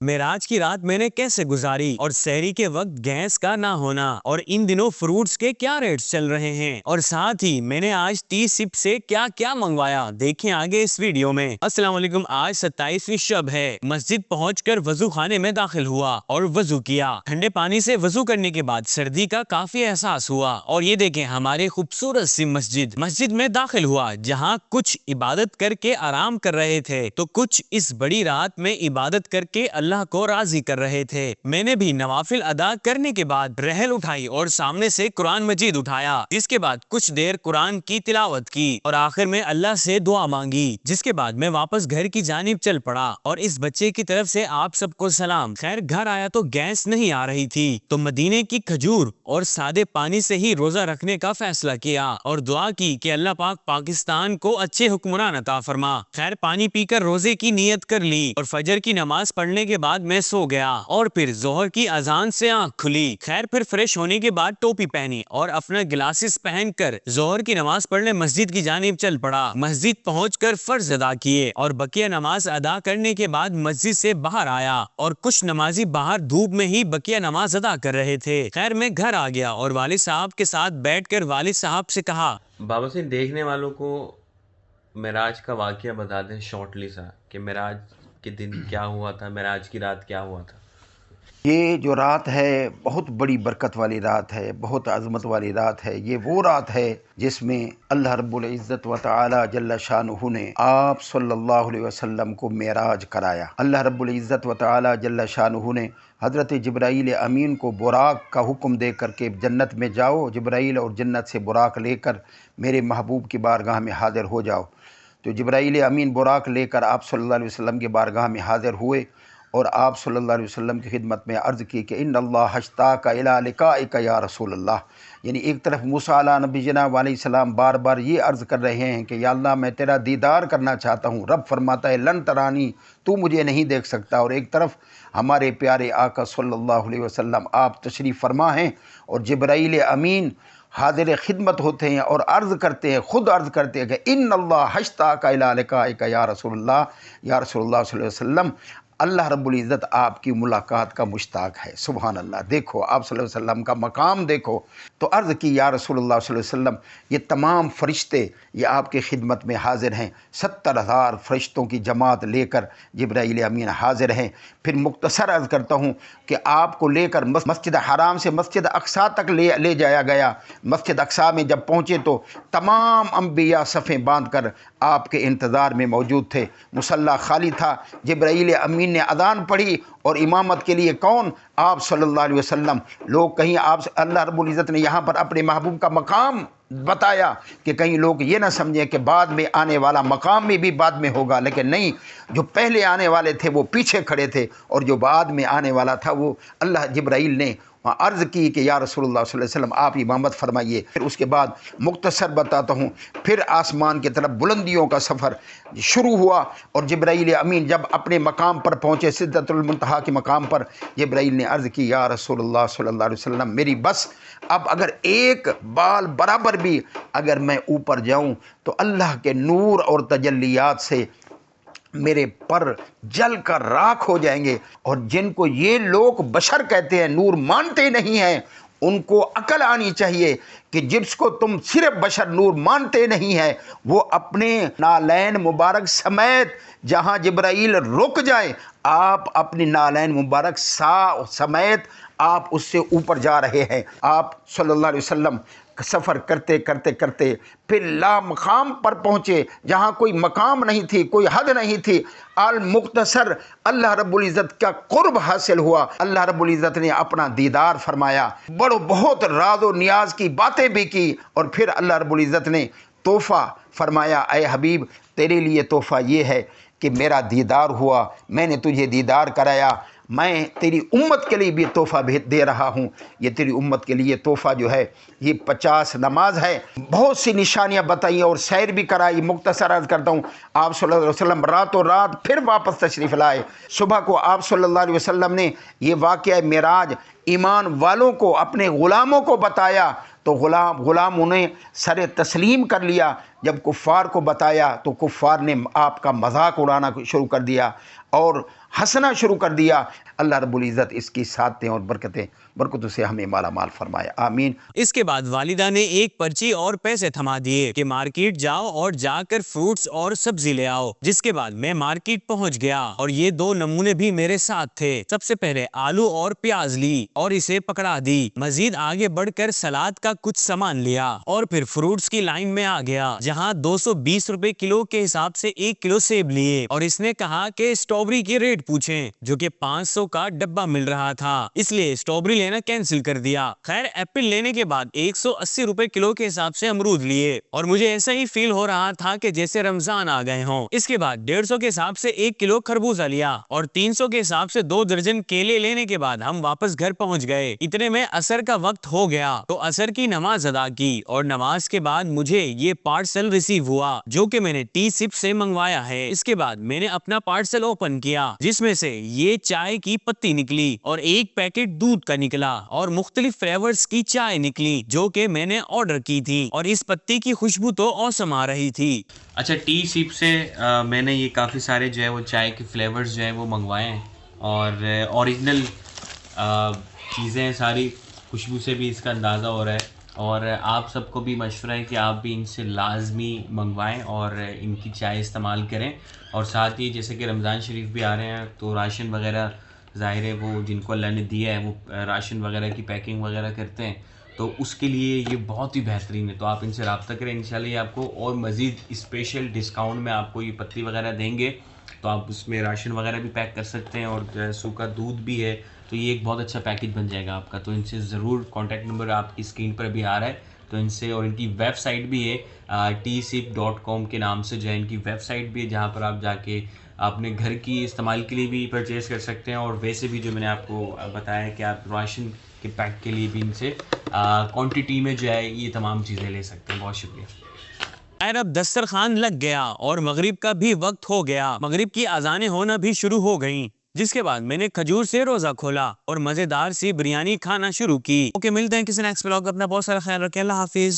معراج کی رات میں نے کیسے گزاری اور سحری کے وقت گیس کا نہ ہونا اور ان دنوں فروٹس کے کیا ریٹس چل رہے ہیں اور ساتھ ہی میں نے آج ٹی سپ سے کیا کیا منگوایا، دیکھیں آگے اس ویڈیو میں۔ السلام علیکم، آج 27ویں شب ہے۔ مسجد پہنچ کر وضو خانے میں داخل ہوا اور وضو کیا۔ ٹھنڈے پانی سے وضو کرنے کے بعد سردی کا کافی احساس ہوا اور یہ دیکھیں ہماری خوبصورت سی مسجد میں داخل ہوا جہاں کچھ عبادت کر کے آرام کر رہے تھے تو کچھ اس بڑی رات میں عبادت کر کے اللہ کو راضی کر رہے تھے۔ میں نے بھی نوافل ادا کرنے کے بعد رحل اٹھائی اور سامنے سے قرآن مجید اٹھایا، جس کے بعد کچھ دیر قرآن کی تلاوت کی اور آخر میں اللہ سے دعا مانگی، جس کے بعد میں واپس گھر کی جانب چل پڑا اور اس بچے کی طرف سے آپ سب کو سلام۔ خیر گھر آیا تو گیس نہیں آ رہی تھی تو مدینے کی کھجور اور سادے پانی سے ہی روزہ رکھنے کا فیصلہ کیا اور دعا کی کہ اللہ پاک پاکستان کو اچھے حکمران عطا فرما۔ خیر پانی پی کر روزے کی نیت کر لی اور فجر کی نماز پڑھنے کے بعد میں سو گیا اور پھر ظہر کی اذان سے آنکھ کھلی۔ خیر پھر فریش ہونے کے بعد ٹوپی پہنی اور اپنا گلاسز پہن کر ظہر کی نماز پڑھنے مسجد کی جانب چل پڑا۔ مسجد پہنچ کر فرض ادا کیے اور بقیہ نماز ادا کرنے کے بعد مسجد سے باہر آیا اور کچھ نمازی باہر دھوپ میں ہی بقیہ نماز ادا کر رہے تھے۔ خیر میں گھر آ گیا اور والد صاحب کے ساتھ بیٹھ کر والد صاحب سے کہا، بابا سے دیکھنے والوں کو معراج کا واقعہ بتا دیں شارٹلی سا کہ معراج کے دن کیا ہوا تھا، معراج کی رات کیا ہوا تھا۔ یہ جو رات ہے بہت بڑی برکت والی رات ہے، بہت عظمت والی رات ہے۔ یہ وہ رات ہے جس میں اللہ رب العزت و تعالی جل شانہ نے آپ صلی اللہ علیہ وسلم کو معراج کرایا۔ اللہ رب العزت و تعالی جل شانہ نے حضرت جبرائیل امین کو براق کا حکم دے کر کے جنت میں جاؤ، جبرائیل اور جنت سے براق لے کر میرے محبوب کی بارگاہ میں حاضر ہو جاؤ۔ تو جبرائیل امین براق لے کر آپ صلی اللہ علیہ وسلم کی بارگاہ میں حاضر ہوئے اور آپ صلی اللہ علیہ وسلم کی خدمت میں عرض کی کہ ان اللہ اشتاق الی لقائک یا رسول اللہ، یعنی ایک طرف موسیٰ علیہ نبی جناب علیہ السلام بار بار یہ عرض کر رہے ہیں کہ یا اللہ میں تیرا دیدار کرنا چاہتا ہوں، رب فرماتا ہے لن ترانی، تو مجھے نہیں دیکھ سکتا، اور ایک طرف ہمارے پیارے آقا صلی اللہ علیہ وسلم آپ تشریف فرما ہیں اور جبرائیل امین حاضر خدمت ہوتے ہیں اور عرض کرتے ہیں، خود عرض کرتے ہیں کہ ان اللہ اشتاق الی لقائک یا رسول اللہ، یا رسول اللہ صلی اللہ علیہ وسلم، اللہ رب العزت آپ کی ملاقات کا مشتاق ہے۔ سبحان اللہ، دیکھو آپ صلی اللہ علیہ وسلم کا مقام دیکھو۔ تو عرض کی یا رسول اللہ صلی اللہ علیہ وسلم، یہ تمام فرشتے یہ آپ کی خدمت میں حاضر ہیں، 70,000 فرشتوں کی جماعت لے کر جبرائیل امین حاضر ہیں۔ پھر مختصر عرض کرتا ہوں کہ آپ کو لے کر مسجد حرام سے مسجد اقصیٰ تک لے جایا گیا۔ مسجد اقصیٰ میں جب پہنچے تو تمام انبیاء صفیں باندھ کر آپ کے انتظار میں موجود تھے، مصلی خالی تھا۔ جبرائیل امین نے اذان پڑھی اور امامت کے لیے کون؟ آپ صلی اللہ علیہ وسلم۔ لوگ کہیں آپ اللہ رب العزت نے یہاں پر اپنے محبوب کا مقام بتایا کہ کہیں لوگ یہ نہ سمجھیں کہ بعد میں آنے والا مقام میں بھی بعد میں ہوگا، لیکن نہیں، جو پہلے آنے والے تھے وہ پیچھے کھڑے تھے اور جو بعد میں آنے والا تھا وہ اللہ جبرائیل نے عرض کی کہ یا رسول اللہ صلی اللہ علیہ وسلم آپ امامت فرمائیے۔ پھر اس کے بعد مختصر بتاتا ہوں، پھر آسمان کی طرف بلندیوں کا سفر شروع ہوا اور جبرائیل امین جب اپنے مقام پر پہنچے، سدرۃ المنتہا کے مقام پر، جبرائیل نے عرض کی یا رسول اللہ صلی اللہ علیہ وسلم میری بس اب اگر ایک بال برابر بھی اگر میں اوپر جاؤں تو اللہ کے نور اور تجلیات سے میرے پر جل کر راکھ ہو جائیں گے، اور جن کو یہ لوگ بشر کہتے ہیں، نور مانتے نہیں ہیں، ان کو عقل آنی چاہیے کہ جس کو تم صرف بشر نور مانتے نہیں ہیں وہ اپنے نالین مبارک سمیت جہاں جبرائیل رک جائے، آپ اپنی نالین مبارک سمیت آپ اس سے اوپر جا رہے ہیں۔ آپ صلی اللہ علیہ وسلم سفر کرتے کرتے کرتے پھر لا مقام پر پہنچے جہاں کوئی مقام نہیں تھی، کوئی حد نہیں تھی۔ المختصر اللہ رب العزت کا قرب حاصل ہوا، اللہ رب العزت نے اپنا دیدار فرمایا، بہت راز و نیاز کی باتیں بھی کی، اور پھر اللہ رب العزت نے تحفہ فرمایا، اے حبیب تیرے لیے تحفہ یہ ہے کہ میرا دیدار ہوا، میں نے تجھے دیدار کرایا، میں تیری امت کے لیے بھی تحفہ دے رہا ہوں۔ یہ تیری امت کے لیے تحفہ جو ہے یہ 50 نماز ہے، بہت سی نشانیاں بتائی اور سیر بھی کرائی۔ مختصر عرض کرتا ہوں، آپ صلی اللہ علیہ وسلم راتوں رات پھر واپس تشریف لائے۔ صبح کو آپ صلی اللہ علیہ وسلم نے یہ واقعہ معراج ایمان والوں کو، اپنے غلاموں کو بتایا، تو غلام انہیں سر تسلیم کر لیا. جب کفار کو بتایا تو کفار نے آپ کا مذاق اڑانا شروع کر دیا اور ہنسنا شروع کر دیا. اللہ رب العزت اس کی سعادتیں اور برکتوں سے ہمیں مالا مال فرمائے. آمین. اس کے بعد والدہ نے ایک پرچی اور پیسے تھما دیے کہ مارکیٹ جاؤ اور جا کر فروٹس اور سبزی لے آؤ. جس کے بعد میں مارکیٹ پہنچ گیا اور یہ 2 نمونے بھی میرے ساتھ تھے. سب سے پہلے آلو اور پیاز لی اور اسے پکڑا دی. مزید آگے بڑھ کر سلاد کا کچھ سامان لیا اور پھر فروٹس کی لائن میں آ گیا جہاں 220 روپے کلو کے حساب سے 1 کلو سیب لیے اور اس نے کہا کہ اسٹرابری کی ریٹ پوچھیں جو کہ 500 کا ڈبہ مل رہا تھا، اس لیے اسٹرابری لینا کینسل کر دیا. خیر ایپل لینے کے بعد 180 روپے کلو کے حساب سے امرود لیے اور مجھے ایسا ہی فیل ہو رہا تھا کہ جیسے رمضان آ گئے ہوں. اس کے بعد 150 کے حساب سے 1 کلو خربوزہ لیا اور 300 کے حساب سے 2 درجن کیلے لینے کے بعد ہم واپس گھر پہنچ گئے. اتنے میں عصر کا وقت ہو گیا تو عصر کی نماز ادا کی اور نماز کے بعد مجھے یہ پارسل ریسیو ہوا جو کہ میں نے ٹی سپ سے منگوایا ہے. اس کے بعد میں نے اپنا پارسل اوپن کیا جس میں سے یہ چائے کی پتی نکلی اور ایک پیکٹ دودھ کا نکلا اور مختلف فلیورز کی چائے نکلی جو کہ میں نے آرڈر کی تھی اور اس پتی کی خوشبو تو اوسم آ رہی تھی. اچھا ٹی سپ سے میں نے یہ کافی سارے جو ہے وہ چائے کے فلیورز جو ہیں وہ منگوائے ہیں اور اوریجنل چیزیں ہیں ساری. خوشبو سے بھی اس کا اندازہ ہو رہا ہے اور آپ سب کو بھی مشورہ ہے کہ آپ بھی ان سے لازمی منگوائیں اور ان کی چائے استعمال کریں. اور ساتھ ہی جیسے کہ رمضان شریف بھی آ رہے ہیں تو راشن وغیرہ ظاہر ہے وہ جن کو اللہ نے دیا ہے وہ راشن وغیرہ کی پیکنگ وغیرہ کرتے ہیں تو اس کے لیے یہ بہت ہی بہترین ہے. تو آپ ان سے رابطہ کریں، انشاءاللہ یہ آپ کو اور مزید اسپیشل ڈسکاؤنٹ میں آپ کو یہ پتی وغیرہ دیں گے. تو آپ اس میں راشن وغیرہ بھی پیک کر سکتے ہیں اور سوکھا دودھ بھی ہے تو یہ ایک بہت اچھا پیکج بن جائے گا آپ کا. تو ان سے ضرور کانٹیکٹ نمبر آپ کی اسکرین پر بھی آ رہا ہے تو ان سے، اور ان کی ویب سائٹ بھی ہے tsip.com کے نام سے جو ہے ان کی ویب سائٹ بھی ہے جہاں پر آپ جا کے اپنے گھر کی استعمال کے لیے بھی پرچیز کر سکتے ہیں اور ویسے بھی جو میں نے آپ کو بتایا ہے کہ آپ راشن کے پیک کے لیے بھی ان سے کوانٹٹی میں جو ہے یہ تمام چیزیں لے سکتے ہیں. بہت شکریہ. خیر اب دسترخوان لگ گیا اور مغرب کا بھی وقت ہو گیا. مغرب کی اذانیں ہونا بھی شروع ہو گئیں جس کے بعد میں نے کھجور سے روزہ کھولا اور مزیدار سی بریانی کھانا شروع کی. اوکے ملتے ہیں کسی نیکسٹ ولاگ. اپنا بہت سارا خیال رکھیں. اللہ حافظ.